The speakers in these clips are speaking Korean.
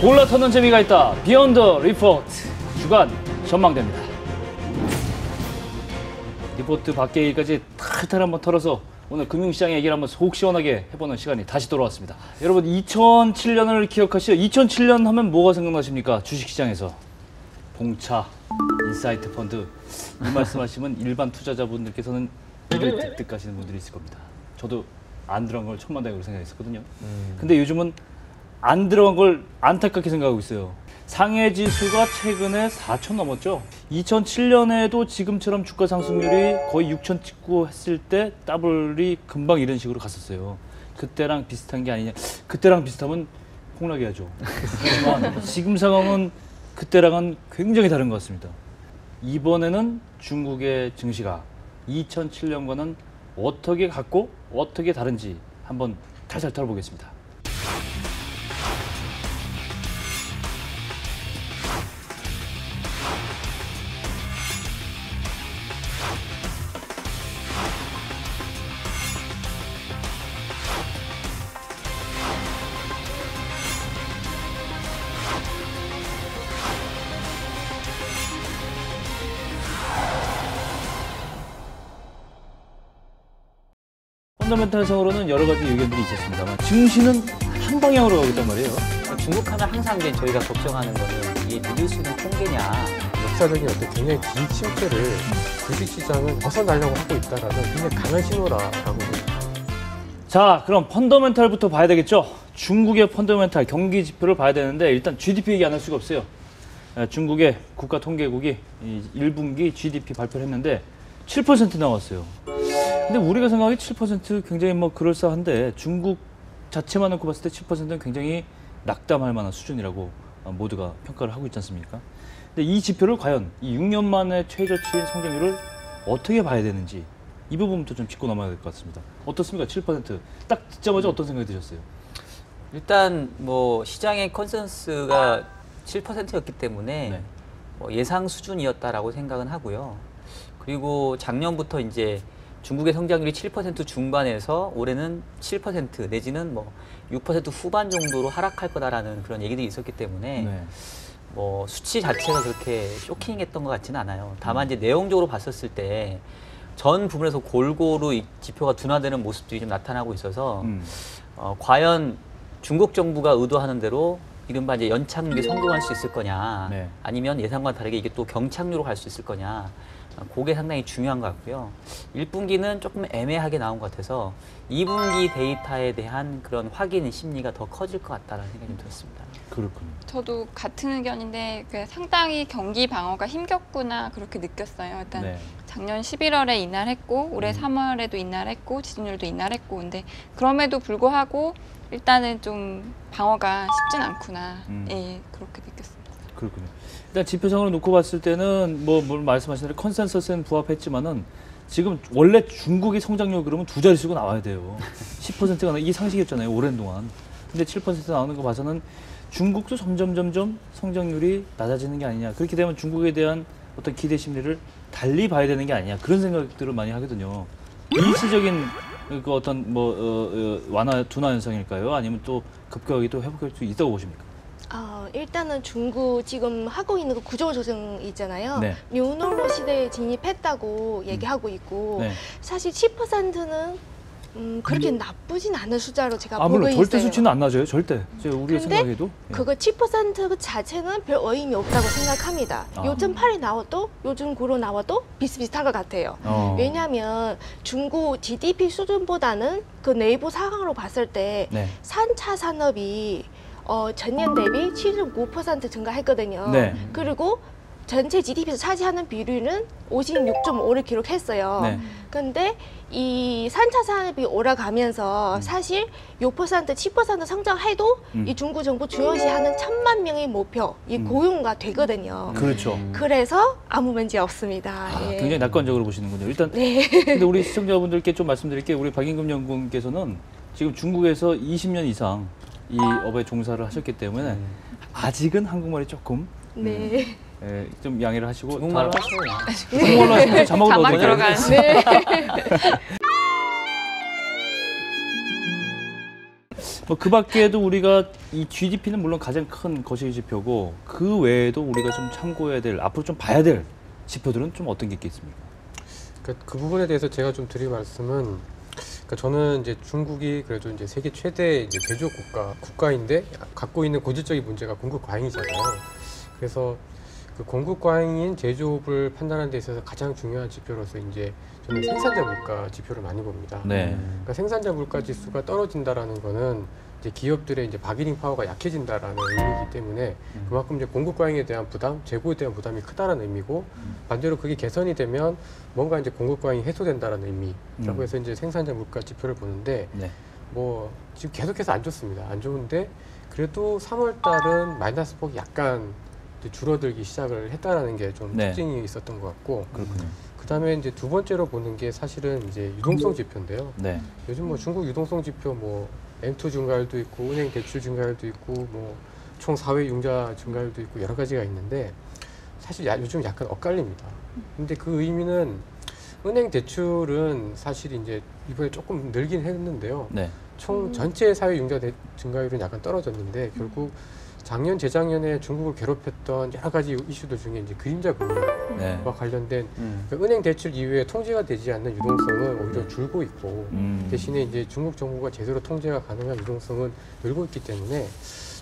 골라 터는 재미가 있다. 비욘드 리포트 주간 전망대입니다. 리포트 밖의 일까지 탈탈 한번 털어서 오늘 금융시장 얘기를 한번 속 시원하게 해보는 시간이 다시 돌아왔습니다. 여러분 2007년을 기억하시죠? 2007년 하면 뭐가 생각나십니까? 주식시장에서 봉차, 인사이트 펀드 이 말씀하시면 일반 투자자분들께서는 이를 득득하시는 분들이 있을 겁니다. 저도 안 들어간 걸 천만다행으로 생각했었거든요. 근데 요즘은 안 들어간 걸 안타깝게 생각하고 있어요. 상해 지수가 최근에 4천 넘었죠. 2007년에도 지금처럼 주가 상승률이 거의 6천 찍고 했을 때 더블이 금방 이런 식으로 갔었어요. 그때랑 비슷한 게 아니냐. 그때랑 비슷하면 폭락해야죠. 하지만 지금 상황은 그때랑은 굉장히 다른 것 같습니다. 이번에는 중국의 증시가 2007년과는 어떻게 같고 어떻게 다른지 한번 살살 털어보겠습니다. 펀더멘탈상으로는 여러 가지 의견들이 있었습니다만 증시는 한 방향으로 가겠단 말이에요. 중국하면 항상 이제 저희가 걱정하는 거는 이게 믿을 수 있는 통계냐. 역사적인 어떤 굉장히 긴 침체를 주식시장은 벗어나려고 하고 있다라는 굉장히 강한 신호라고 봅니다. 자, 그럼 펀더멘탈부터 봐야 되겠죠? 중국의 펀더멘탈 경기 지표를 봐야 되는데 일단 GDP 얘기 안 할 수가 없어요. 중국의 국가통계국이 1분기 GDP 발표를 했는데 7% 나왔어요. 근데 우리가 생각하기 7% 굉장히 뭐 그럴싸한데 중국 자체만 놓고 봤을 때 7%는 굉장히 낙담할 만한 수준이라고 모두가 평가를 하고 있지 않습니까? 근데 이 지표를 과연 이 6년 만에 최저치인 성장률을 어떻게 봐야 되는지 이 부분부터 좀 짚고 넘어야 될 것 같습니다. 어떻습니까? 7%. 딱 듣자마자 어떤 생각이 드셨어요? 일단 뭐 시장의 컨센서스가 7%였기 때문에 네. 뭐 예상 수준이었다라고 생각은 하고요. 그리고 작년부터 이제 중국의 성장률이 7% 중반에서 올해는 7% 내지는 뭐 6% 후반 정도로 하락할 거다라는 그런 얘기들이 있었기 때문에 네. 뭐 수치 자체가 그렇게 쇼킹했던 것 같지는 않아요. 다만 이제 내용적으로 봤었을 때 전 부분에서 골고루 이 지표가 둔화되는 모습들이 좀 나타나고 있어서 과연 중국 정부가 의도하는 대로 이른바 이제 연착륙에 성공할 수 있을 거냐, 네. 아니면 예상과 다르게 이게 또 경착륙으로 갈 수 있을 거냐, 그게 상당히 중요한 것 같고요. 1분기는 조금 애매하게 나온 것 같아서 2분기 데이터에 대한 그런 확인 심리가 더 커질 것 같다는 생각이 좀 들었습니다. 그렇군요. 저도 같은 의견인데 상당히 경기 방어가 힘겹구나 그렇게 느꼈어요. 일단 네. 작년 11월에 인하했고 올해 3월에도 인하했고 지지율도 인하했고 근데 그럼에도 불구하고 일단은 좀 방어가 쉽진 않구나. 예, 그렇게 느꼈습니다. 그렇군요. 일단 지표상으로 놓고 봤을 때는 물론 말씀하신 대로 컨센서스는 부합했지만은 지금 원래 중국의 성장률 그러면 두 자릿수가 나와야 돼요. 10%가 이게 상식이었잖아요. 오랜 동안. 근데 7% 나오는 거 봐서는 중국도 점점 성장률이 낮아지는 게 아니냐. 그렇게 되면 중국에 대한 어떤 기대 심리를 달리 봐야 되는 게 아니냐. 그런 생각들을 많이 하거든요. 일시적인 그 어떤 둔화 현상일까요? 아니면 또 급격하게 또 회복할 수 있다고 보십니까? 일단은 중국 지금 하고 있는 그 구조 조정 있잖아요. 네. 뉴노멀 시대에 진입했다고 얘기하고 있고 네. 사실 10%는 그렇게 나쁘진 않은 숫자로 제가 보고 물론 있어요. 절대 수치는 안 낮아요. 절대. 우리가 생각해도. 그거 10% 그 자체는 별 의미 없다고 생각합니다. 요즘 8이 나와도 요즘 9로 나와도 비슷비슷한 것 같아요. 왜냐하면 중국 GDP 수준보다는 그 내부 상황으로 봤을 때 네. 3차 산업이 전년 대비 7.9% 증가했거든요. 네. 그리고 전체 GDP에서 차지하는 비율은 56.5를 기록했어요. 네. 근데 이 3차 산업이 올라가면서 사실 6%, 10% 성장해도 이 중국 정부 주요시하는 1,000만 명의 목표, 이 고용가 되거든요. 그렇죠. 그래서 아무 문제 없습니다. 예. 굉장히 낙관적으로 보시는군요. 일단 네. 근데 우리 시청자분들께 좀 말씀드릴게요. 우리 박인금 연구원께서는 지금 중국에서 20년 이상 이 업에 종사를 하셨기 때문에 아직은 한국말이 조금 네. 좀 양해를 하시고 중국말로 하세요. 중국말로 하시면 자막을 자막 넣어드릴게요. 들어가는. 네. 그 밖에도 우리가 이 GDP는 물론 가장 큰 거시기 지표고 그 외에도 우리가 좀 참고해야 될 앞으로 좀 봐야 될 지표들은 좀 어떤 게 있겠습니까? 그 부분에 대해서 제가 좀 드릴 말씀은 저는 이제 중국이 그래도 이제 세계 최대 이제 제조업 국가인데 갖고 있는 고질적인 문제가 공급 과잉이잖아요. 그래서 그 공급 과잉인 제조업을 판단하는 데 있어서 가장 중요한 지표로서 이제 저는 생산자 물가 지표를 많이 봅니다. 네. 그러니까 생산자 물가 지수가 떨어진다라는 거는 이제 기업들의 이제 바게닝 파워가 약해진다라는 의미이기 때문에 그만큼 이제 공급 과잉에 대한 부담, 재고에 대한 부담이 크다라는 의미고 반대로 그게 개선이 되면 뭔가 이제 공급 과잉이 해소된다라는 의미라고 해서 이제 생산자 물가 지표를 보는데 네. 뭐 지금 계속해서 안 좋습니다. 안 좋은데 그래도 3월 달은 마이너스 폭이 약간 이제 줄어들기 시작을 했다라는 게 좀 네. 특징이 있었던 것 같고 그렇군요. 그다음에 이제 두 번째로 보는 게 사실은 이제 유동성 지표인데요. 네. 요즘 뭐 중국 유동성 지표 뭐 M2 증가율도 있고 은행 대출 증가율도 있고 뭐 총 사회 융자 증가율도 있고 여러 가지가 있는데 사실 요즘 약간 엇갈립니다. 근데 그 의미는 은행 대출은 사실 이제 이번에 조금 늘긴 했는데요. 네. 총 전체 사회 융자 증가율은 약간 떨어졌는데 결국 작년 재작년에 중국을 괴롭혔던 여러 가지 이슈들 중에 이제 그림자 금융과 네. 관련된 그러니까 은행 대출 이후에 통제가 되지 않는 유동성은 오히려 줄고 있고 대신에 이제 중국 정부가 제대로 통제가 가능한 유동성은 늘고 있기 때문에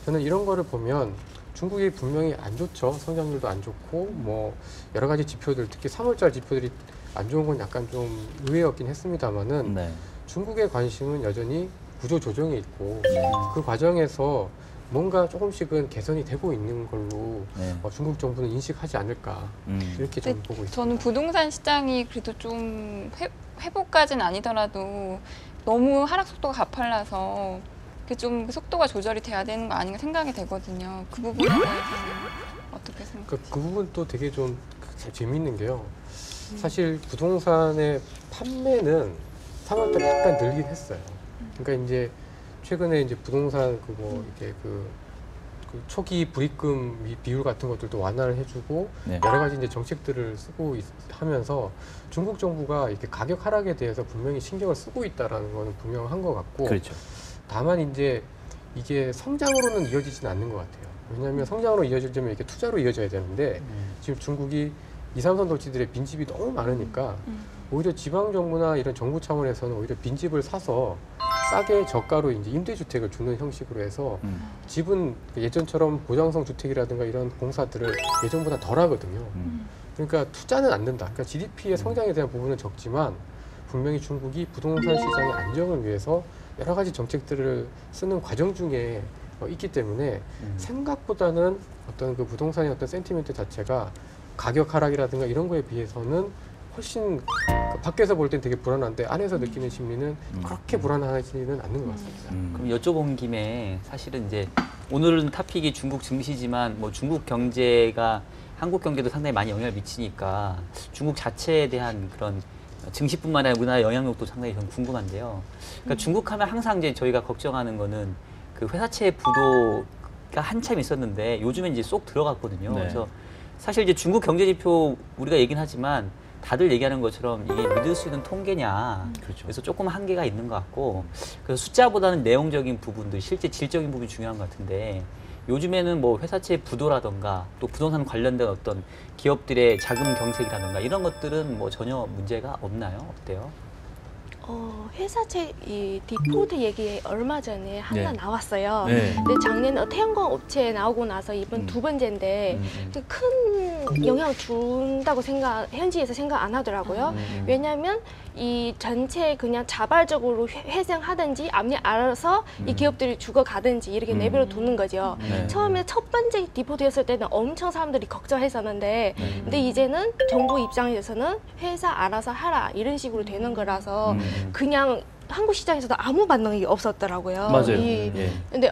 저는 이런 거를 보면 중국이 분명히 안 좋죠. 성장률도 안 좋고 뭐 여러 가지 지표들 특히 3월달 지표들이 안 좋은 건 약간 좀 의외였긴 했습니다만은 네. 중국의 관심은 여전히 구조 조정에 있고 그 과정에서 뭔가 조금씩은 개선이 되고 있는 걸로 네. 중국 정부는 인식하지 않을까 이렇게 좀 보고 있습니다. 저는 부동산 시장이 그래도 좀 회복까지는 아니더라도 너무 하락 속도가 가팔라서 좀 그 속도가 조절이 돼야 되는 거 아닌가 생각이 되거든요. 그 부분에 대해서는 어떻게 생각하세요? 그 부분도 되게 좀 재미있는 게요. 사실 부동산의 판매는 3월달에 약간 늘긴 했어요. 그러니까 이제 최근에 이제 부동산 이렇게 그 초기 불입금 비율 같은 것들도 완화를 해주고 네. 여러 가지 이제 정책들을 쓰고 하면서 중국 정부가 이렇게 가격 하락에 대해서 분명히 신경을 쓰고 있다라는 거는 분명한 것 같고 그렇죠. 다만 이제 이게 성장으로는 이어지지는 않는 것 같아요. 왜냐하면 성장으로 이어지려면 이렇게 투자로 이어져야 되는데 지금 중국이 2, 3선 돌지들의 빈집이 너무 많으니까 오히려 지방 정부나 이런 정부 차원에서는 오히려 빈집을 사서 싸게 저가로 이제 임대주택을 주는 형식으로 해서 집은 예전처럼 보장성 주택이라든가 이런 공사들을 예전보다 덜 하거든요. 그러니까 투자는 안 된다. 그러니까 GDP의 성장에 대한 부분은 적지만 분명히 중국이 부동산 시장의 안정을 위해서 여러 가지 정책들을 쓰는 과정 중에 있기 때문에 생각보다는 어떤 그 부동산의 어떤 센티멘트 자체가 가격 하락이라든가 이런 거에 비해서는 훨씬 밖에서 볼 땐 되게 불안한데 안에서 느끼는 심리는 그렇게 불안하지는 않는 것 같습니다. 그럼 여쭤본 김에 사실은 이제 오늘은 타픽이 중국 증시지만 뭐 중국 경제가 한국 경제도 상당히 많이 영향을 미치니까 중국 자체에 대한 그런 증시뿐만 아니라 우리나라 영향력도 상당히 좀 궁금한데요. 그러니까 중국 하면 항상 이제 저희가 걱정하는 거는 그 회사채 부도가 한참 있었는데 요즘엔 이제 쏙 들어갔거든요. 네. 그래서 사실 이제 중국 경제 지표 우리가 얘기는 하지만 다들 얘기하는 것처럼 이게 믿을 수 있는 통계냐. 그렇죠. 그래서 조금 한계가 있는 것 같고 그래서 숫자보다는 내용적인 부분들, 실제 질적인 부분이 중요한 것 같은데 요즘에는 뭐 회사채 부도라던가 또 부동산 관련된 어떤 기업들의 자금 경색이라던가 이런 것들은 뭐 전혀 문제가 없나요? 어때요? 회사채 이 디폴트 얘기 얼마 전에 하나 네. 나왔어요. 네. 근데 작년에 태양광 업체 나오고 나서 이번 두 번째인데 큰 영향을 준다고 현지에서 생각 안 하더라고요. 왜냐하면 이 전체 그냥 자발적으로 회생하든지 아니 알아서 이 기업들이 죽어가든지 이렇게 내버려 두는 거죠. 네. 처음에 첫 번째 디폴트 했을 때는 엄청 사람들이 걱정했었는데 근데 이제는 정부 입장에서는 회사 알아서 하라 이런 식으로 되는 거라서 그냥 한국 시장에서도 아무 반응이 없었더라고요. 맞아요. 예. 근데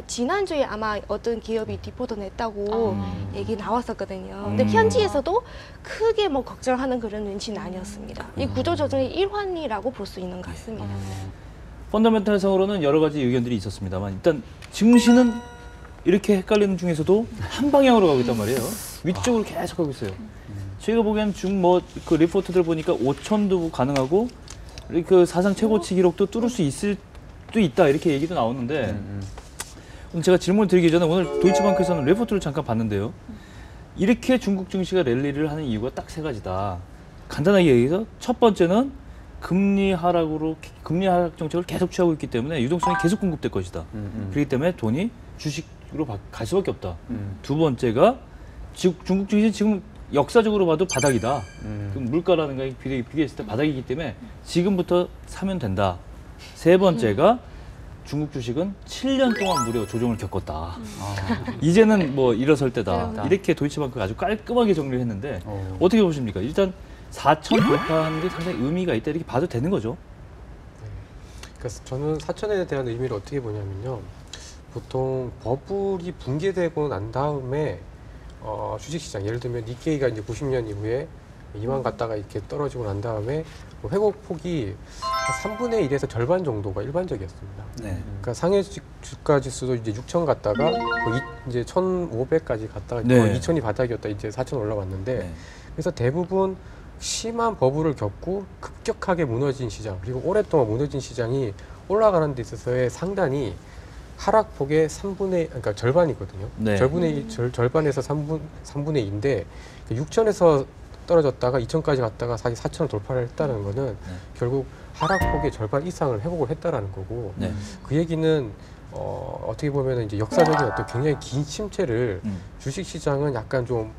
지난주에 아마 어떤 기업이 디폴트 냈다고 얘기 나왔었거든요. 근데 현지에서도 크게 뭐 걱정하는 그런 눈치는 아니었습니다. 이 구조조정의 일환이라고 볼 수 있는 것 같습니다. 펀더멘탈상으로는 여러 가지 의견들이 있었습니다만 일단 증시는 이렇게 헷갈리는 중에서도 한 방향으로 가고 있단 말이에요. 위쪽으로 계속 가고 있어요. 저희가 보기엔 그 리포트들 보니까 5천도 가능하고 그 사상 최고치 기록도 뚫을 수 있을 수도 있다 이렇게 얘기도 나오는데 오늘 제가 질문 드리기 전에 오늘 도이치방크에서는 레포트를 잠깐 봤는데요. 이렇게 중국 증시가 랠리를 하는 이유가 딱 세 가지다. 간단하게 얘기해서 첫 번째는 금리 하락 정책을 계속 취하고 있기 때문에 유동성이 계속 공급될 것이다. 그렇기 때문에 돈이 주식으로 갈 수밖에 없다. 두 번째가 중국 증시 지금 역사적으로 봐도 바닥이다. 그 물가라는 게 비교했을 때 바닥이기 때문에 지금부터 사면 된다. 세 번째가 중국 주식은 7년 동안 무려 조정을 겪었다. 이제는 뭐 일어설 때다. 이렇게 도이치방크가 아주 깔끔하게 정리를 했는데 어떻게 보십니까? 일단 4천 돌파하는 게 상당히 의미가 있다 이렇게 봐도 되는 거죠. 그래서 저는 4천에 대한 의미를 어떻게 보냐면요. 보통 버블이 붕괴되고 난 다음에 주식시장, 예를 들면 니케이가 이제 90년 이후에 2만 갔다가 이렇게 떨어지고 난 다음에 회복폭이 한 3분의 1에서 절반 정도가 일반적이었습니다. 네. 그러니까 상해 주가 지수도 이제 6천 갔다가 이제 1,500까지 갔다가 네. 2천이 바닥이었다 이제 4천 올라왔는데 네. 그래서 대부분 심한 버블을 겪고 급격하게 무너진 시장 그리고 오랫동안 무너진 시장이 올라가는 데 있어서의 상단이 하락폭의 3분의 그러니까 절반이거든요. 네. 절반에서 3분의 2인데 6천에서 떨어졌다가 2천까지 갔다가 4천을 돌파를 했다는 거는 결국 하락폭의 절반 이상을 회복을 했다라는 거고 네. 그 얘기는 어떻게 보면 이제 역사적인 어떤 굉장히 긴 침체를 주식시장은 약간 좀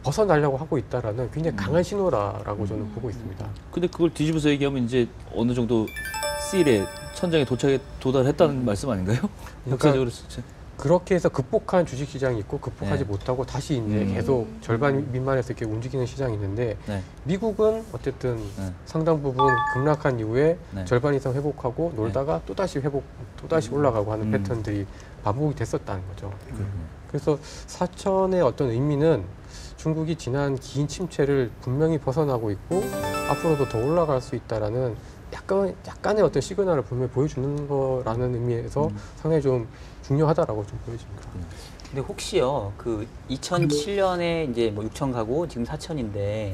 벗어나려고 하고 있다라는 굉장히 강한 신호라고 저는 보고 있습니다. 근데 그걸 뒤집어서 얘기하면 이제 어느 정도 C의 천장에 도달했다는 말씀 아닌가요? 역사적으로 그렇게 해서 극복한 주식시장이 있고 극복하지 네. 못하고 다시 이제 계속 절반 미만에서 이렇게 움직이는 시장이 있는데 네. 미국은 어쨌든 네. 상당 부분 급락한 이후에 네. 절반 이상 회복하고 놀다가 또다시 또다시 올라가고 하는 패턴들이 반복이 됐었다는 거죠. 그래서 4천의 어떤 의미는 중국이 지난 긴 침체를 분명히 벗어나고 있고 앞으로도 더 올라갈 수 있다라는 약간의 어떤 시그널을 분명히 보여주는 거라는 의미에서 상당히 좀 중요하다라고 좀 보여집니다. 근데 혹시요, 그 2007년에 이제 뭐 6천 가고 지금 4천인데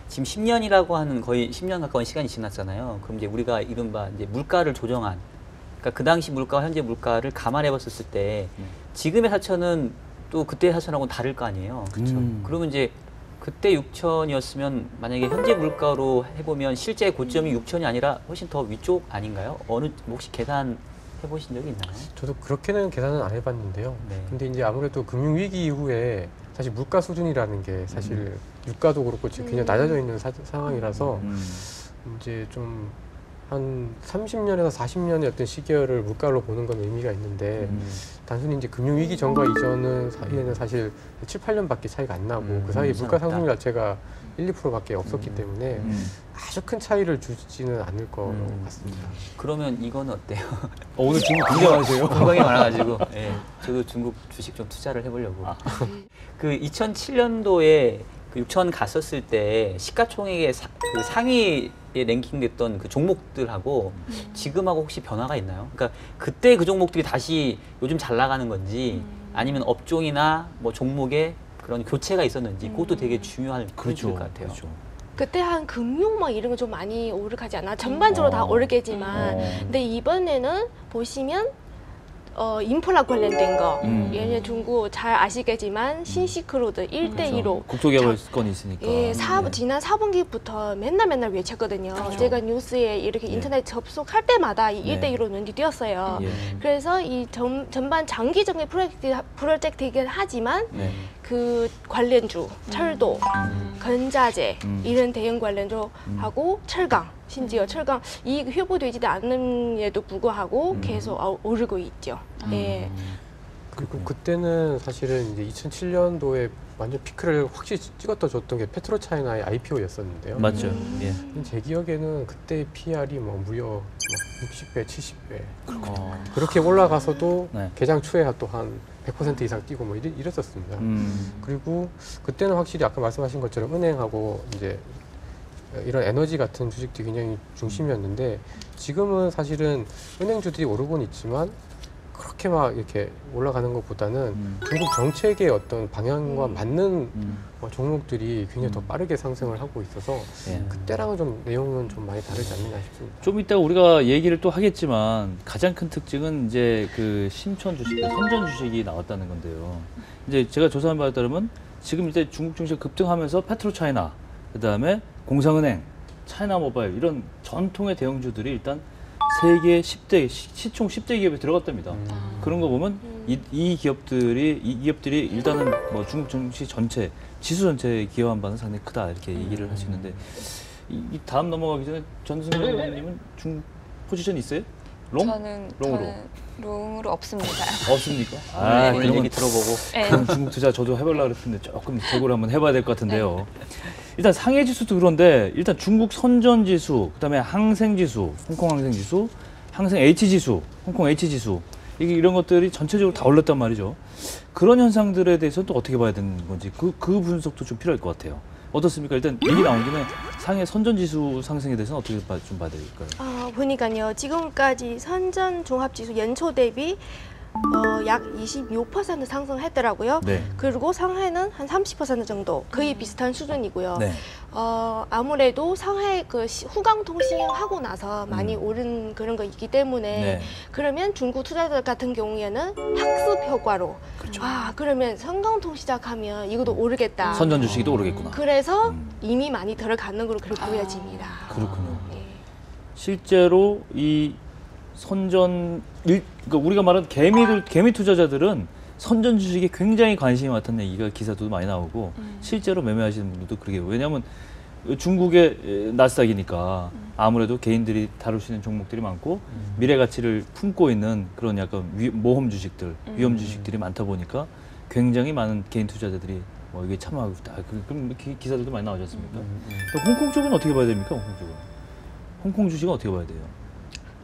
지금 10년이라고 하는 거의 10년 가까운 시간이 지났잖아요. 그럼 이제 우리가 이른바 이제 물가를 조정한, 그러니까 그 당시 물가와 현재 물가를 감안해 봤었을 때 지금의 4천은 또 그때 4천하고는 다를 거 아니에요. 그렇죠. 그러면 이제 그때 6천이었으면 만약에 현재 물가로 해보면 실제 고점이 6천이 아니라 훨씬 더 위쪽 아닌가요? 혹시 계산 해보신 적이 있나요? 저도 그렇게는 계산은 안 해봤는데요. 네. 근데 근데 이제 아무래도 금융위기 이후에 사실 물가 수준이라는 게 사실 유가도 그렇고 지금 굉장히 낮아져 있는 상황이라서 이제 좀 한 30년에서 40년의 어떤 시기를 물가로 보는 건 의미가 있는데 단순히 이제 금융위기 전과 이전은 사이에는 사실 7, 8년밖에 차이가 안 나고 그 사이에 물가 상승률 자체가 1, 2%밖에 없었기 때문에 아주 큰 차이를 주지는 않을 것 같습니다. 그러면 이거는 어때요? 오늘 중국 굉장히 많으세요. 건강이 많아가지고 예, 저도 중국 주식 좀 투자를 해보려고. 그 2007년도에 그 6천 갔었을 때 시가총액의 그 상위에 랭킹됐던 그 종목들하고 지금하고 혹시 변화가 있나요? 그러니까 그때 그 종목들이 다시 요즘 잘 나가는 건지 아니면 업종이나 뭐 종목에 그런 교체가 있었는지 그것도 되게 중요한 포인트일 것 같아요. 그렇죠. 그때 한 금융 막 이런 거 좀 많이 오르가지 않아? 전반적으로 다 오르겠지만 근데 이번에는 보시면 인프라 관련된 거 예를 중국 잘 아시겠지만 신시크로드 1대1로 국토개발권이 있으니까. 예, 지난 4분기부터 맨날 외쳤거든요. 제가 뉴스에 이렇게 인터넷 접속할 때마다 이 1대1로 눈이 띄었어요. 그래서 이 전반 장기적인 프로젝트이긴 하지만 그 관련주, 철도, 건자재 이런 대형 관련주 하고 철강, 심지어 철강 이익 회복되지도 않는에도 불구하고 계속 오르고 있죠. 예. 그리고 그때는 사실은 이제 2007년도에 완전 피크를 확실히 찍었던 게 페트로차이나의 IPO였었는데요. 맞죠. 예. 제 기억에는 그때 PR이 뭐 무려 60배, 70배 그렇게 올라가서도 네. 개장 초에 또 한 100% 이상 뛰고 뭐 이랬었습니다. 그리고 그때는 확실히 아까 말씀하신 것처럼 은행하고 이제 이런 에너지 같은 주식들이 굉장히 중심이었는데 지금은 사실은 은행주들이 오르곤 있지만 그렇게 막 이렇게 올라가는 것보다는 중국 정책의 어떤 방향과 맞는 종목들이 굉장히 더 빠르게 상승을 하고 있어서 예. 그때랑은 좀 내용은 좀 많이 다르지 않느냐 싶습니다. 좀 이따 우리가 얘기를 또 하겠지만 가장 큰 특징은 이제 그 신촌 주식, 선전 주식이 나왔다는 건데요. 이제 제가 조사한 바에 따르면 지금 이제 중국 증시가 급등하면서 페트로차이나, 그다음에 공상은행, 차이나모바일 이런 전통의 대형주들이 일단 세계 10대 시총 10대 기업에 들어갔답니다. 그런 거 보면 이 기업들이 일단은 뭐 중국 증시 전체 지수 전체에 기여한 바는 상당히 크다 이렇게 얘기를 할 수 있는데 이 다음 넘어가기 전에 전승현님은 중 포지션 있어요? 롱? 롱으로? 롱으로 없습니다. 없습니까? 네, 오늘 그러면 얘기 들어보고 네. 그럼 중국 투자 저도 해보려고 그랬는데 조금 재고를 한번 해봐야 될 것 같은데요. 일단 상해 지수도 그런데 일단 중국 선전 지수, 그다음에 항생 지수, 홍콩 항생 지수, 항생 H 지수, 홍콩 H 지수 이런 것들이 전체적으로 다 올랐단 말이죠. 그런 현상들에 대해서는 또 어떻게 봐야 되는 건지 그 분석도 좀 필요할 것 같아요. 어떻습니까? 일단 얘기 나온 김에 상해 선전 지수 상승에 대해서는 어떻게 좀 봐야 될까요? 보니까요. 지금까지 선전 종합지수 연초 대비 약 26% 상승했더라고요. 네. 그리고 상해는 한 30% 정도 거의 비슷한 수준이고요. 네. 아무래도 상해 그 후광 통신하고 나서 많이 오른 그런 거 있기 때문에 네. 그러면 중국 투자자 같은 경우에는 학습 효과로 그렇죠. 그러면 성강통 시작하면 이것도 오르겠다. 선전 주식이 또 오르겠구나. 그래서 이미 많이 들어가는 걸로 그렇게 보여집니다. 그렇군요. 예. 실제로 이 그러니까 우리가 말하는 개미 투자자들은 선전 주식에 굉장히 관심이 많다는 얘기가 기사도 많이 나오고 실제로 매매하시는 분들도 그러게. 왜냐하면 중국의 나스닥이니까 아무래도 개인들이 다룰 수 있는 종목들이 많고 미래 가치를 품고 있는 그런 약간 모험 주식들, 위험 주식들이 많다 보니까 굉장히 많은 개인 투자자들이 뭐 이게 참여하고 있다. 그럼 기사들도 많이 나오지 않습니까? 홍콩 쪽은 어떻게 봐야 됩니까? 홍콩 쪽은? 홍콩 주식은 어떻게 봐야 돼요?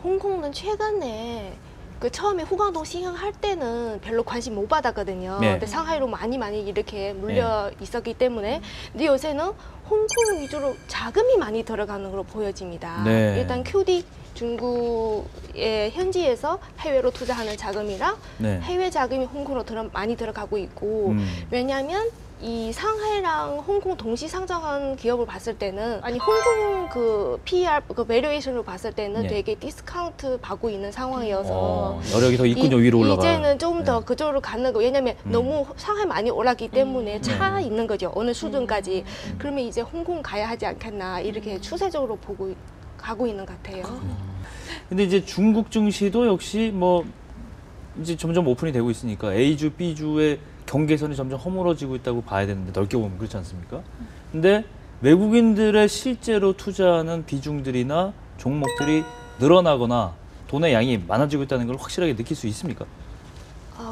홍콩은 최근에 그 처음에 후광동 시행할 때는 별로 관심 못 받았거든요. 네. 근데 상하이로 많이 이렇게 물려 있었기 때문에 근데 요새는 홍콩 위주로 자금이 많이 들어가는 걸로 보여집니다. 네. 일단 QD 중국의 현지에서 해외로 투자하는 자금이랑 네. 해외 자금이 홍콩으로 많이 들어가고 있고 왜냐하면 이 상하이랑 홍콩 동시 상장한 기업을 봤을 때는 홍콩 그 PER 그 배류에이션으로 봤을 때는 네. 되게 디스카운트 받고 있는 상황이어서 여력이 더 있군요. 위로 올라가. 이제는 좀 더 네. 그쪽으로 가는 거 왜냐면 너무 상하이 많이 올랐기 때문에 차 있는 거죠. 어느 수준까지. 그러면 이제 홍콩 가야 하지 않겠나 이렇게 추세적으로 가고 있는 것 같아요. 근데 이제 중국 증시도 역시 뭐 이제 점점 오픈이 되고 있으니까 A주, B주의 경계선이 점점 허물어지고 있다고 봐야 되는데 넓게 보면 그렇지 않습니까? 근데 외국인들의 실제로 투자하는 비중들이나 종목들이 늘어나거나 돈의 양이 많아지고 있다는 걸 확실하게 느낄 수 있습니까?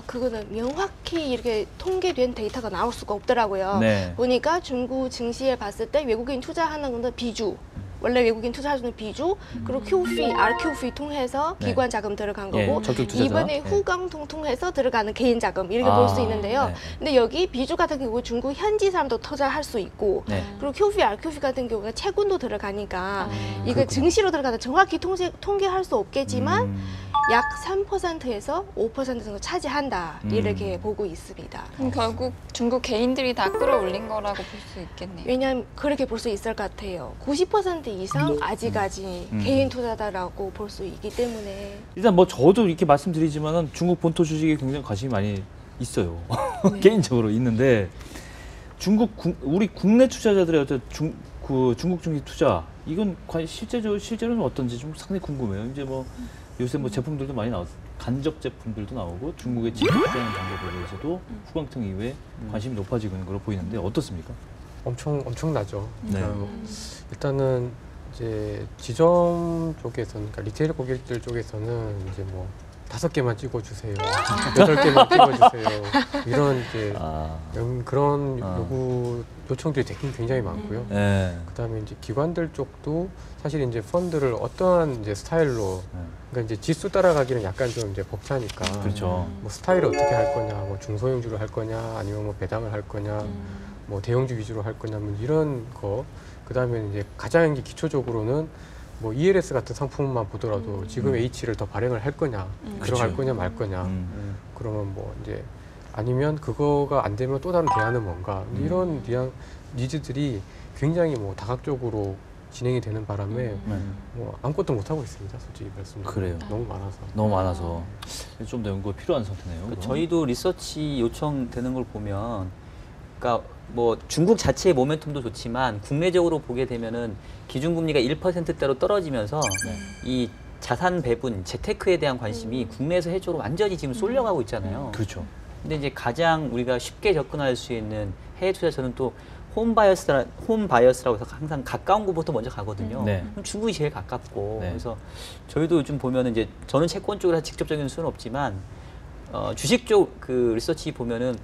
그거는 명확히 이렇게 통계된 데이터가 나올 수가 없더라고요. 네. 보니까 중국 증시에 봤을 때 외국인 투자하는 건 비주. 원래 외국인 투자하는 비주, 그리고 QF, RQF 통해서 네. 기관 자금 들어간 예, 거고 적극 투자자. 이번에 네. 후광통 통해서 들어가는 개인 자금 이렇게 볼 수 있는데요. 네. 근데 여기 비주 같은 경우 중국 현지 사람도 투자할 수 있고 네. 그리고 QF, RQF 같은 경우는 채권도 들어가니까 이거 그렇구나. 증시로 들어가는 정확히 통계할 수 없겠지만 약 3%에서 5% 정도 차지한다 이렇게 보고 있습니다. 그럼 결국 중국 개인들이 다 끌어올린 거라고 볼 수 있겠네요. 왜냐하면 그렇게 볼 수 있을 것 같아요. 90% 이상 아직까지 개인 투자다라고 볼 수 있기 때문에 일단 뭐 저도 이렇게 말씀드리지만은 중국 본토 주식에 굉장히 관심이 많이 있어요. 개인적으로 있는데 우리 국내 투자자들의 어떤 중국 증시 투자 이건 실제로는 어떤지 좀 상당히 궁금해요. 이제 뭐 요새 뭐 제품들도 많이 간접 제품들도 나오고 중국의 직접 투자하는 방법에 대해서도 후광통 이후에 관심이 높아지고 있는 걸로 보이는데 어떻습니까? 엄청나죠. 네. 일단은 이제 지점 쪽에서는, 그러니까 리테일 고객들 쪽에서는 이제 뭐 5개만 찍어주세요, 8개만 찍어주세요 이런 이제 그런 요청들이 굉장히 많고요. 네. 그다음에 이제 기관들 쪽도 사실 이제 펀드를 어떠한 이제 스타일로, 그러니까 이제 지수 따라가기는 약간 좀 이제 벅차니까. 그렇죠. 뭐 스타일을 어떻게 할 거냐, 뭐 중소형주로 할 거냐, 아니면 뭐 배당을 할 거냐, 뭐 대형주 위주로 할 거냐, 뭐 이런 거. 그다음에 이제 가장 이제 기초적으로는 뭐 ELS 같은 상품만 보더라도 지금 H를 더 발행을 할 거냐, 들어갈 그쵸. 거냐 말 거냐. 그러면 뭐 이제 아니면 그거가 안 되면 또 다른 대안은 뭔가 이런 니즈들이 굉장히 뭐 다각적으로 진행이 되는 바람에 뭐 아무것도 못 하고 있습니다. 솔직히 말씀드리면 그래요. 너무 많아서. 너무 많아서 좀 더 연구가 필요한 상태네요. 그럼. 저희도 리서치 요청되는 걸 보면, 그러니까 뭐 중국 자체의 모멘텀도 좋지만 국내적으로 보게 되면은 기준금리가 1%대로 떨어지면서 이 자산 배분, 재테크에 대한 관심이 국내에서 해외적으로 완전히 지금 쏠려가고 있잖아요. 그렇죠. 근데 이제 가장 우리가 쉽게 접근할 수 있는 해외 투자처는 또 홈바이어스라고 해서 항상 가까운 곳부터 먼저 가거든요. 네. 그럼 중국이 제일 가깝고. 네. 그래서 저희도 요즘 보면은 이제 저는 채권 쪽이라 직접적인 수는 없지만 주식 쪽 그 리서치 보면은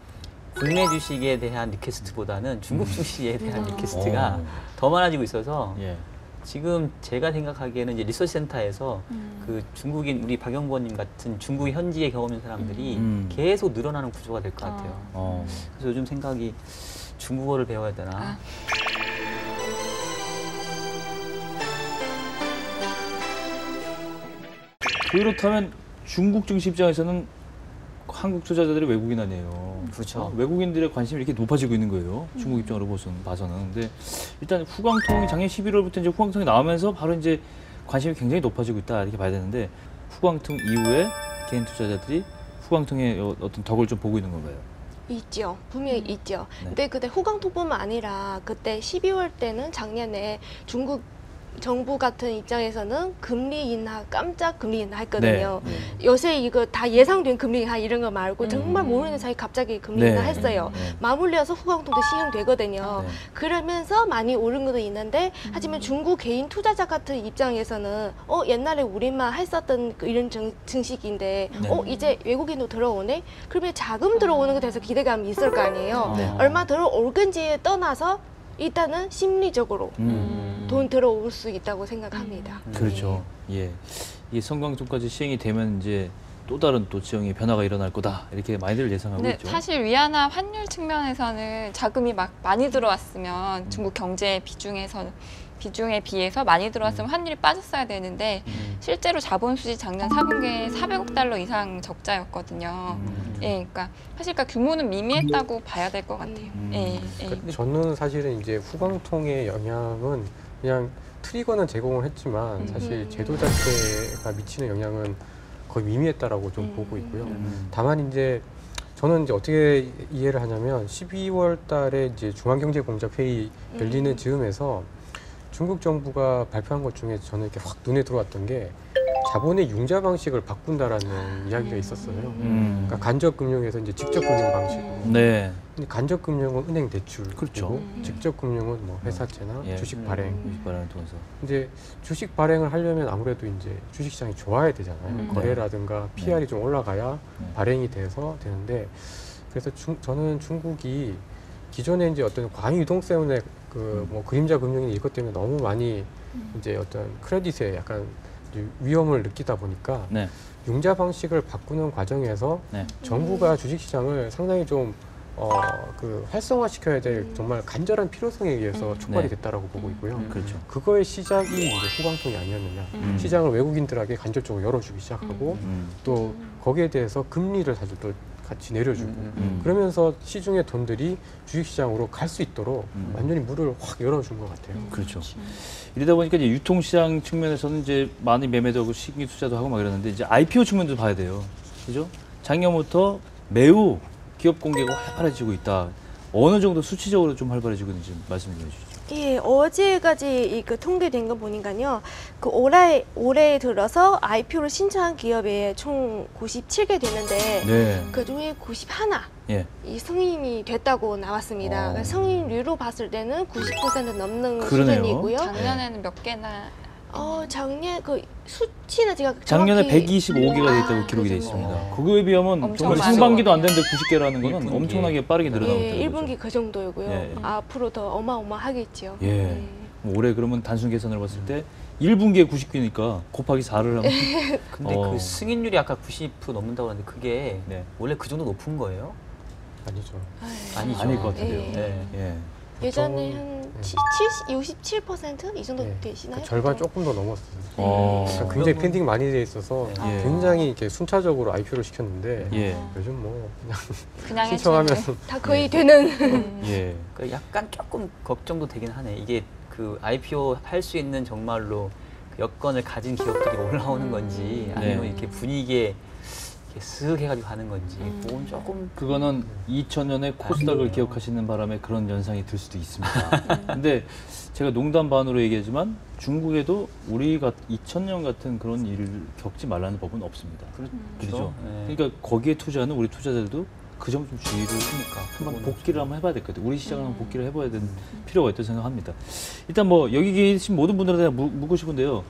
국내 주식에 대한 리퀘스트보다는 중국 주식에 대한 리퀘스트가 더 많아지고 있어서 예. 지금 제가 생각하기에는 이제 리서치 센터에서 그 중국인 우리 박영권님 같은 중국 현지에 경험 있는 사람들이 계속 늘어나는 구조가 될 것 같아요. 그래서 요즘 생각이 중국어를 배워야 되나? 그렇다면 중국 증시 입장에서는 한국 투자자들이 외국인 아니에요. 그렇죠. 외국인들의 관심이 이렇게 높아지고 있는 거예요. 중국 입장으로 봐서는. 근데 일단 후광통이 작년 11월부터 이제 후광통이 나오면서 바로 이제 관심이 굉장히 높아지고 있다 이렇게 봐야 되는데 후광통 이후에 개인 투자자들이 후광통의 어떤 덕을 좀 보고 있는 건가요? 있죠. 분명히 있죠. 네. 근데 그때 후광통뿐만 아니라 그때 12월 때는 작년에 중국 정부 같은 입장에서는 금리 인하, 깜짝 금리 인하 했거든요. 네. 요새 이거 다 예상된 금리 인하 이런 거 말고 정말 모르는 사이 갑자기 금리 네. 인하 했어요. 네. 마무리해서 후광통도 시행되거든요. 네. 그러면서 많이 오른 것도 있는데 하지만 중국 개인 투자자 같은 입장에서는 옛날에 우리만 했었던 이런 증식인데 네. 이제 외국인도 들어오네? 그러면 자금 들어오는 것에 대해서 기대감이 있을 거 아니에요. 네. 얼마 들어올 건지에 떠나서 일단은 심리적으로 돈 들어올 수 있다고 생각합니다. 그렇죠. 예. 이 성광통까지 시행이 되면 이제 또 다른 또 지형의 변화가 일어날 거다 이렇게 많이들 예상하고 근데 있죠. 사실 위안화 환율 측면에서는 자금이 막 많이 들어왔으면 중국 경제 비중에 비해서 많이 들어왔으면 환율이 빠졌어야 되는데 실제로 자본 수지 작년 4분기에 400억 달러 이상 적자였거든요. 예, 그러니까 사실 규모는 미미했다고 봐야 될 것 같아요. 예, 예. 저는 사실은 이제 후광통의 영향은 그냥 트리거는 제공을 했지만 사실 제도 자체가 미치는 영향은 거의 미미했다라고 좀 보고 있고요. 다만 이제 저는 이제 어떻게 이해를 하냐면 12월 달에 이제 중앙경제공작회의 열리는 즈음에서 중국 정부가 발표한 것 중에 저는 이렇게 확 눈에 들어왔던 게 자본의 융자 방식을 바꾼다라는 이야기가 있었어요. 그러니까 간접 금융에서 이제 직접 금융 방식으로. 네. 근데 간접 금융은 은행 대출, 그렇죠. 직접 금융은 뭐 회사채나 예. 주식 발행. 주식 발행을 통해서. 이제 주식 발행을 하려면 아무래도 이제 주식 시장이 좋아야 되잖아요. 거래라든가 PR이 좀 올라가야 발행이 돼서 되는데 그래서 저는 중국이 기존에 이제 어떤 광유 유동성의 그 뭐 그림자 금융이 이것 때문에 너무 많이 이제 어떤 크레딧에 약간 위험을 느끼다 보니까 네. 융자 방식을 바꾸는 과정에서 네. 정부가 주식 시장을 상당히 좀 그 활성화시켜야 될 정말 간절한 필요성에 의해서 촉발이 네. 됐다라고 보고 있고요. 그렇죠. 그거의 시작이 이제 후광통이 아니었느냐. 시장을 외국인들에게 간접적으로 열어주기 시작하고 또 거기에 대해서 금리를 사실 또 같이 내려주고 그러면서 시중의 돈들이 주식시장으로 갈 수 있도록 완전히 문을 확 열어준 것 같아요. 그렇죠. 이러다 보니까 이제 유통시장 측면에서는 이제 많이 매매도 하고 신규 투자도 하고 막 이러는데 이제 IPO 측면도 봐야 돼요. 그죠? 작년부터 매우 기업 공개가 활발해지고 있다. 어느 정도 수치적으로 좀 활발해지고 있는지 말씀 좀 해주시죠. 예, 어제까지 그 통계된 거 보니까요. 그 올해 들어서 IPO를 신청한 기업이 총 97개 되는데 네. 그 중에 91 예. 이 승인이 됐다고 나왔습니다. 그러니까 승인률로 봤을 때는 90% 넘는 그러네요. 수준이고요. 작년에는 몇 개나 작년 그 수치는 제가 작년에 정확히 125개가 돼 있다고 기록이 돼 그죠. 있습니다. 그거에 비하면 엄청 정말 많은 상반기도 안 거네요. 됐는데 90개라는 거는 1분기. 엄청나게 빠르게 늘어나고 예, 있다는 거죠. 1분기 그 정도이고요. 예. 앞으로 더 어마어마하겠죠. 예. 뭐 올해 그러면 단순 계산을 봤을 때 1분기에 90개니까 곱하기 4를 하면 근데 그 승인율이 아까 90% 넘는다고 하는데 그게 네. 원래 그 정도 높은 거예요? 아니죠. 아니죠. 아닐 것 같은데요. 예. 네. 예. 예전에 보통- 한 네. 67%이 정도 네. 되시나요? 절반 보통? 조금 더 넘었어요. 어. 그러니까 굉장히 팬딩 많이 돼 있어서 예. 굉장히 이렇게 순차적으로 IPO를 시켰는데 예. 요즘 뭐 그냥 그냥 신청하면 다 거의 예. 되는. 예. 그 약간 조금 걱정도 되긴 하네. 이게 그 IPO 할 수 있는 정말로 그 여건을 가진 기업들이 올라오는 건지 아니면 네. 이렇게 분위기에 이렇게 쓱 해가지고 가는 건지 그건 조금 그거는 2000년에 코스닥을 기억하시는 바람에 그런 연상이 들 수도 있습니다. 근데 제가 농담 반으로 얘기하지만 중국에도 우리가 2000년 같은 그런 일을 겪지 말라는 법은 없습니다. 그렇죠. 네. 그러니까 거기에 투자하는 우리 투자자들도 그 점 좀 주의를 한번 그거는 복귀를 한번 해봐야 될 것 같아요. 우리 시장을 한번 복귀를 해봐야 되는 필요가 있다고 생각합니다. 일단 뭐 여기 계신 모든 분들한테 묻고 싶은데요.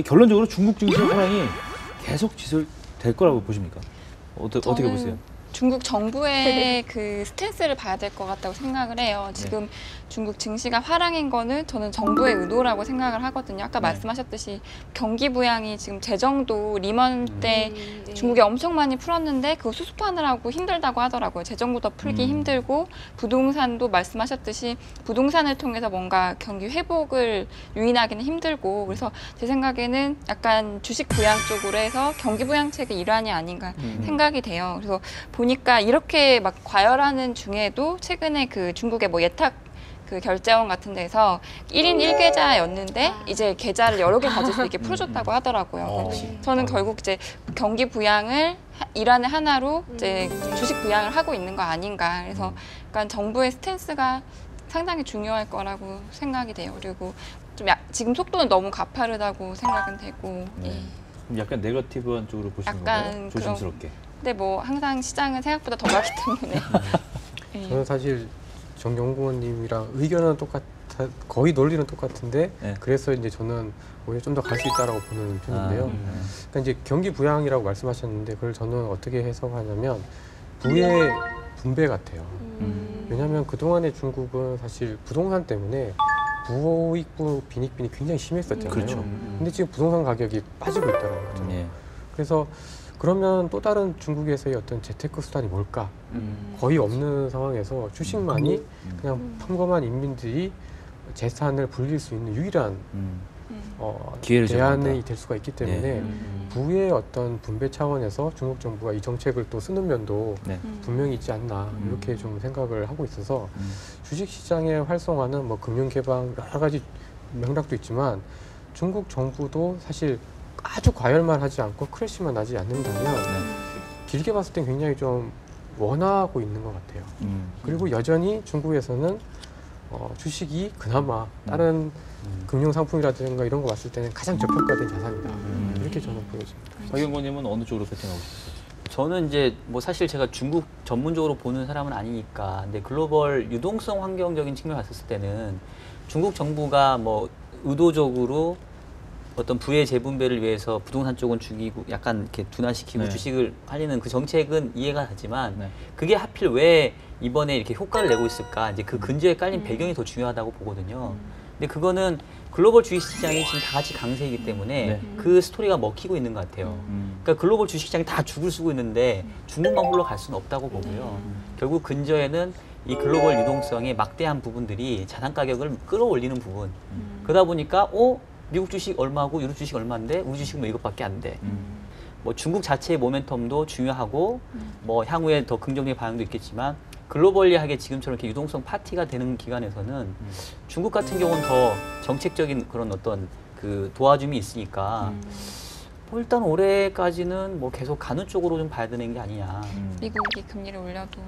결론적으로 중국 증시 하락이 계속 지속될 거라고 보십니까? 어떻게 저는 보세요? 중국 정부의 그 스탠스를 봐야 될 것 같다고 생각을 해요. 지금 중국 증시가 하락인 거는 저는 정부의 의도라고 생각을 하거든요. 아까 네. 말씀하셨듯이 경기 부양이 지금 재정도 리먼 때 네. 중국이 엄청 많이 풀었는데 그거 수습하느라고 힘들다고 하더라고요. 재정부터 풀기 힘들고 부동산도 말씀하셨듯이 부동산을 통해서 뭔가 경기 회복을 유인하기는 힘들고 그래서 제 생각에는 약간 주식 부양 쪽으로 해서 경기 부양책의 일환이 아닌가 생각이 돼요. 그래서 보니까 이렇게 막 과열하는 중에도 최근에 그 중국의 뭐 예탁 그 결제원 같은 데서 1인 1계좌였는데 이제 계좌를 여러 개 가질 수 있게 풀어줬다고 하더라고요. 저는 결국 이제 경기 부양을 일환의 하나로 이제 주식 부양을 하고 있는 거 아닌가. 그래서 약간 정부의 스탠스가 상당히 중요할 거라고 생각이 돼요. 그리고 좀 지금 속도는 너무 가파르다고 생각은 되고. 네. 예. 그럼 약간 네거티브한 쪽으로 보시는 약간 건가요? 조심스럽게. 근데 뭐 항상 시장은 생각보다 더 가기 때문에. 예. 저는 사실 정연구원님이랑 의견은 거의 논리는 똑같은데 네. 그래서 이제 저는 오히려 좀 더 갈 수 있다라고 보는 편인데요. 그러니까 이제 경기 부양이라고 말씀하셨는데 그걸 저는 어떻게 해석하냐면 부의 분배 같아요. 왜냐하면 그동안의 중국은 사실 부동산 때문에 부익부 빈익빈이 굉장히 심했었잖아요. 그렇죠. 근데 지금 부동산 가격이 빠지고 있다는 거죠. 예. 그래서 그러면 또 다른 중국에서의 어떤 재테크 수단이 뭘까? 거의 없는 상황에서 주식만이 그냥 평범한 인민들이 재산을 불릴 수 있는 유일한 기회를 대안이 제공한다. 될 수가 있기 때문에 부의 어떤 분배 차원에서 중국 정부가 이 정책을 또 쓰는 면도 네. 분명히 있지 않나 이렇게 좀 생각을 하고 있어서 주식시장의 활성화는 뭐 금융 개방 여러 가지 맥락도 있지만 중국 정부도 사실 아주 과열만 하지 않고 크래시만 나지 않는다면 길게 봤을 땐 굉장히 좀 원하고 있는 것 같아요. 그리고 여전히 중국에서는 주식이 그나마 다른 금융 상품이라든가 이런 거 봤을 때는 가장 저평가된 자산이다. 이렇게 저는 보여집니다. 박영권님은 어느 쪽으로 배팅하고 싶으세요? 저는 이제 뭐 사실 제가 중국 전문적으로 보는 사람은 아니니까 근데 글로벌 유동성 환경적인 측면을 봤을 때는 중국 정부가 뭐 의도적으로 어떤 부의 재분배를 위해서 부동산 쪽은 죽이고 약간 이렇게 둔화시키고 네. 주식을 살리는 그 정책은 이해가 가지만 네. 그게 하필 왜 이번에 이렇게 효과를 내고 있을까 이제 그 근저에 깔린 배경이 더 중요하다고 보거든요. 근데 그거는 글로벌 주식 시장이 지금 다 같이 강세이기 때문에 네. 그 스토리가 먹히고 있는 것 같아요. 그러니까 글로벌 주식 시장이 다 죽을 쓰고 있는데 중국만 흘러갈 수는 없다고 보고요. 결국 근저에는 이 글로벌 유동성의 막대한 부분들이 자산 가격을 끌어올리는 부분. 그러다 보니까 미국 주식 얼마고 유럽 주식 얼마인데 우리 주식은 뭐 이것밖에 안 돼. 뭐 중국 자체의 모멘텀도 중요하고 뭐 향후에 더 긍정적인 반응도 있겠지만 글로벌리하게 지금처럼 이렇게 유동성 파티가 되는 기간에서는 중국 같은 경우는 더 정책적인 그런 어떤 그 도와줌이 있으니까 뭐 일단 올해까지는 뭐 계속 가는 쪽으로 좀 봐야 되는 게 아니냐. 미국이 금리를 올려도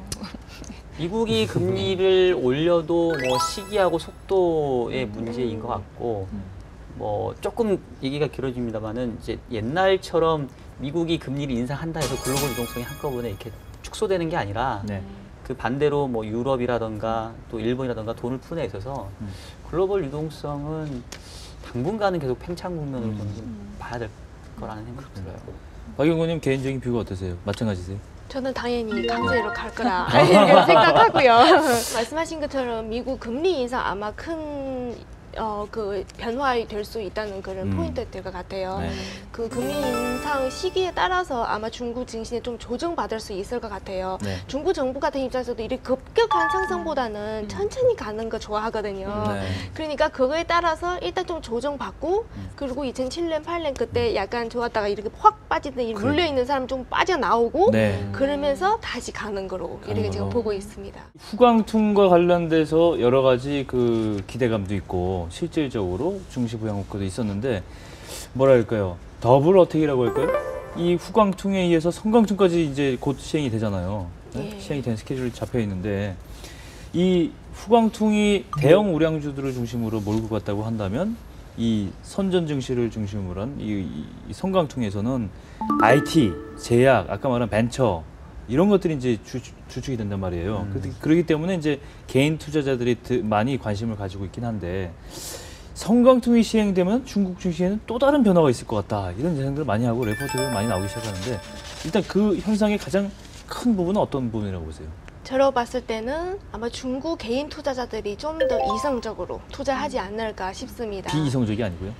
미국이 금리를 올려도 뭐 시기하고 속도의 문제인 것 같고 뭐 조금 얘기가 길어집니다만은 이제 옛날처럼 미국이 금리를 인상한다 해서 글로벌 유동성이 한꺼번에 이렇게 축소되는 게 아니라 네. 그 반대로 뭐 유럽이라던가 또 일본이라던가 돈을 푸는 데 있어서 글로벌 유동성은 당분간은 계속 팽창 국면으로 저는 좀 봐야 될 거라는 생각이 들어요. 박영권님 개인적인 뷰가 어떠세요? 마찬가지세요? 저는 당연히 강세로 갈 거라 이렇게 생각하고요. 말씀하신 것처럼 미국 금리 인상 아마 큰 그 변화될 수 있다는 그런 포인트들 것 같아요. 네. 그 금리 인상 시기에 따라서 아마 중국 증시에 좀 조정받을 수 있을 것 같아요. 네. 중국 정부 같은 입장에서도 이렇게 급격한 상승보다는 천천히 가는 거 좋아하거든요. 네. 그러니까 그거에 따라서 일단 좀 조정받고 그리고 2007년, 8년 그때 약간 좋았다가 이렇게 확 빠지는 이 물려있는 사람 좀 빠져나오고 네. 그러면서 다시 가는 거로 이렇게 제가 거로. 보고 있습니다. 후광퉁과 관련돼서 여러 가지 그 기대감도 있고 실질적으로 중시 부양 효과도 있었는데 뭐랄까요? 더블 어택이라고 할까요? 이 후광퉁에 의해서 성광퉁까지 이제 곧 시행이 되잖아요. 네? 예. 시행이 된 스케줄이 잡혀 있는데 이 후광퉁이 대형 우량주들을 중심으로 몰고 갔다고 한다면 이 선전 증시를 중심으로 한 이 성광퉁에서는 IT, 제약, 아까 말한 벤처 이런 것들이 이제 주축이 된단 말이에요. 그렇기 때문에 이제 개인 투자자들이 많이 관심을 가지고 있긴 한데 성광퉁이 시행되면 중국 증시에는 또 다른 변화가 있을 것 같다. 이런 예상들을 많이 하고 레포트가 많이 나오기 시작하는데 일단 그 현상의 가장 큰 부분은 어떤 부분이라고 보세요? 저로 봤을 때는 아마 중국 개인 투자자들이 좀 더 이성적으로 투자하지 않을까 싶습니다. 비이성적이 아니고요.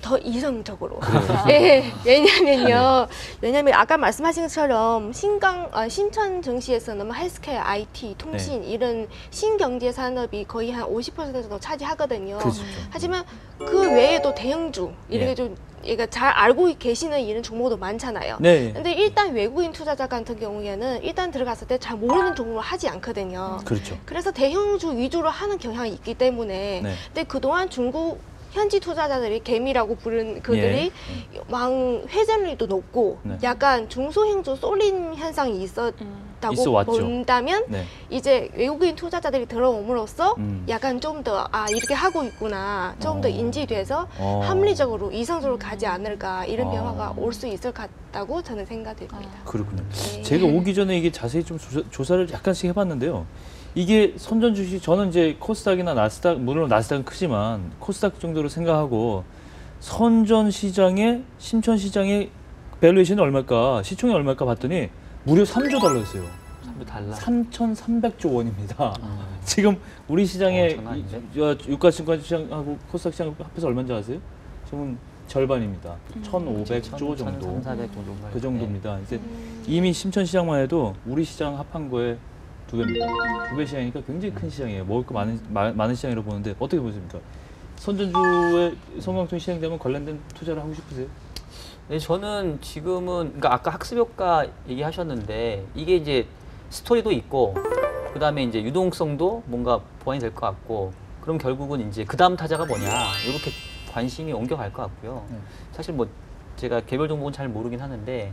더 이성적으로. 네, 왜냐면요. 왜냐면 아까 말씀하신 것처럼 신천 증시에서는 뭐 헬스케어, IT, 통신 이런 신경제 산업이 거의 한 50% 정도 차지하거든요. 그렇죠. 하지만 그 외에도 대형주 이렇게 예. 좀 얘가 잘 알고 계시는 이런 종목도 많잖아요. 네. 근데 일단 외국인 투자자 같은 경우에는 일단 들어갔을 때 잘 모르는 종목을 하지 않거든요. 그렇죠. 그래서 대형주 위주로 하는 경향이 있기 때문에 네. 근데 그동안 중국 현지 투자자들이 개미라고 부른 그들이 왕 회전율도 높고 네. 약간 중소형주 쏠린 현상이 있어 있었다고 왔죠. 본다면 네. 이제 외국인 투자자들이 들어옴으로써 음. 약간 좀 더 이렇게 하고 있구나 좀 더 인지돼서 합리적으로 이성적으로 가지 않을까 이런 변화가 올 수 있을 것 같다고 저는 생각됩니다. 그렇군요. 네. 제가 오기 전에 이게 자세히 좀 조사를 약간씩 해봤는데요. 이게 선전 주식 저는 이제 코스닥이나 나스닥 물론 나스닥은 크지만 코스닥 정도로 생각하고 선전 시장의 심천 시장의 밸류에이션이 얼마일까 시총이 얼마일까 봤더니 무려 3조 달러였어요. 달라. 3,300조 원입니다. 지금 우리 시장의 장난 아닌데? 유가증권 시장하고 코스닥 시장 합해서 얼마인지 아세요? 지금 절반입니다. 1,500조 정도. 1,400 정도. 그 정도입니다. 이제 이미 심천 시장만 해도 우리 시장 합한 거에 2배입니다. 2배 시장이니까 굉장히 큰 시장이에요. 먹을 거 많은 시장이라고 보는데 어떻게 보십니까? 선전주의 성광퉁이 시행되면 관련된 투자를 하고 싶으세요? 네, 저는 지금은 그러니까 아까 학습효과 얘기하셨는데 이게 이제 스토리도 있고 그다음에 이제 유동성도 뭔가 보완이 될 것 같고 그럼 결국은 이제 그 다음 타자가 뭐냐 이렇게 관심이 옮겨갈 것 같고요. 사실 뭐 제가 개별 종목은 잘 모르긴 하는데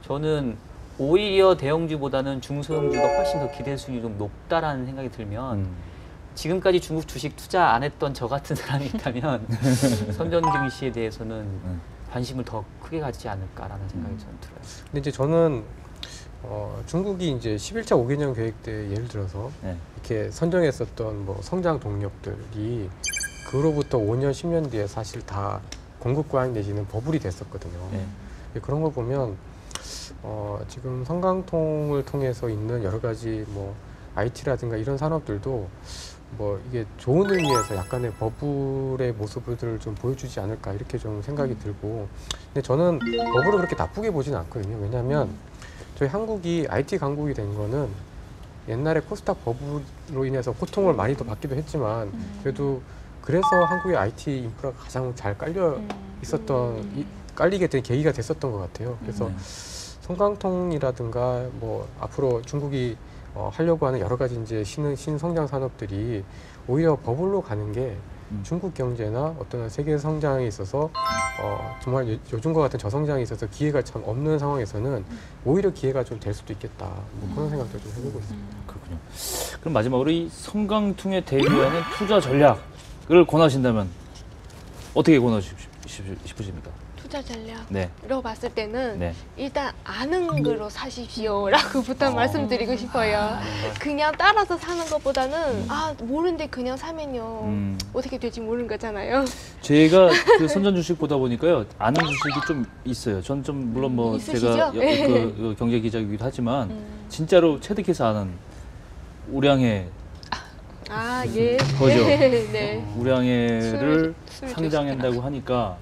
저는 오히려 대형주보다는 중소형주가 훨씬 더 기대 수준이 좀 높다라는 생각이 들면 지금까지 중국 주식 투자 안 했던 저 같은 사람이 있다면 선전 증시에 대해서는 관심을 더 크게 가지지 않을까라는 생각이 저는 들어요. 근데 이제 저는 중국이 이제 11차 5개년 계획 때 예를 들어서 네. 이렇게 선정했었던 뭐 성장 동력들이 그로부터 5년, 10년 뒤에 사실 다 공급 과잉 내지는 버블이 됐었거든요. 네. 그런 걸 보면 지금 성강통을 통해서 있는 여러 가지 뭐 IT라든가 이런 산업들도 뭐 이게 좋은 의미에서 약간의 버블의 모습을 좀 보여주지 않을까 이렇게 좀 생각이 들고 근데 저는 버블을 그렇게 나쁘게 보지는 않거든요. 왜냐하면 저희 한국이 IT 강국이 된 거는 옛날에 코스닥 버블로 인해서 고통을 많이 더 받기도 했지만 그래도 그래서 한국의 IT 인프라가 가장 잘 깔려 있었던 깔리게 된 계기가 됐었던 것 같아요. 그래서 성강통이라든가 뭐 앞으로 중국이 하려고 하는 여러 가지 이제 신성장 산업들이 오히려 버블로 가는 게 중국 경제나 어떤 세계 성장에 있어서 정말 요즘과 같은 저성장에 있어서 기회가 참 없는 상황에서는 오히려 기회가 좀 될 수도 있겠다. 뭐 그런 생각도 좀 해보고 있습니다. 그렇군요. 그럼 마지막으로 이 성강퉁에 대비하는 투자 전략을 권하신다면 어떻게 권하시고 싶으십니까? 투자 전략으로 네. 봤을 때는 네. 일단 아는 걸로 사십시오라고부터 말씀드리고 싶어요. 그냥 따라서 사는 것보다는 모르는데 그냥 사면요 어떻게 될지 모르는 거잖아요. 제가 그 선전 주식 보다 보니까요 아는 주식이 좀 있어요. 전 좀 물론 뭐 있으시죠? 제가 그 경제 기자이기도 하지만 진짜로 체득해서 아는 우량의 아, 예. 그거죠. 네. 우량회를 술 상장한다고 하니까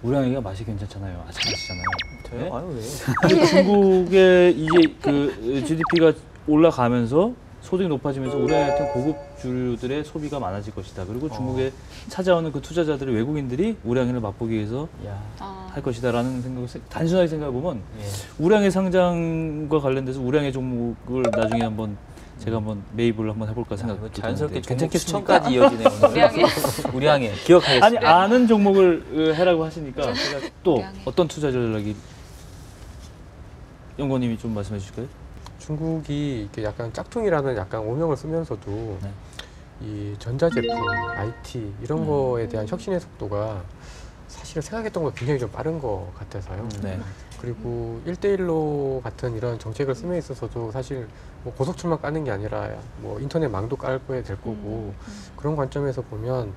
우량회가 맛이 괜찮잖아요. 아삭아삭잖아요. 네? 아유 왜? 근데 중국의 이제 그 GDP가 올라가면서 소득이 높아지면서 우량회 같은 고급 주류들의 소비가 많아질 것이다. 그리고 중국에 찾아오는 그 투자자들이 외국인들이 우량회를 맛보기 위해서 야. 아, 할 것이다라는 생각을 단순하게 생각해 보면 예. 우량회 상장과 관련돼서 우량회 종목을 나중에 한번 제가 한번 매입을 한번 해볼까 생각. 이거 자연스럽게 종목 괜찮겠습니까? 추천까지 이어지네요. 우량회. 우량회 기억하겠습니다. 아니 아는 종목을 해라고 하시니까 제가 또 우량회. 어떤 투자 전략이 연구원님이 좀 말씀해 주실까요? 중국이 이렇게 약간 짝퉁이라는 약간 오명을 쓰면서도 네. 이 전자제품, IT 이런 거에 대한 혁신의 속도가 사실은 생각했던 것보다 굉장히 좀 빠른 것 같아서요. 네. 그리고 1대1로 같은 이런 정책을 쓰에 있어서도 사실 뭐 고속철만 까는 게 아니라 뭐 인터넷 망도 깔 거에 될 거고 그런 관점에서 보면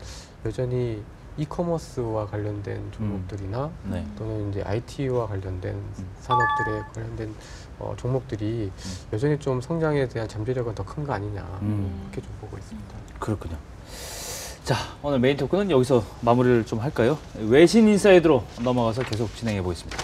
여전히 이커머스와 관련된 종목들이나 네. 또는 이제 IT와 관련된 산업들에 관련된 종목들이 여전히 좀 성장에 대한 잠재력은 더 큰 거 아니냐 그렇게 좀 보고 있습니다. 그렇군요. 자, 오늘 메인 토크는 여기서 마무리를 좀 할까요? 외신 인사이드로 넘어가서 계속 진행해 보겠습니다.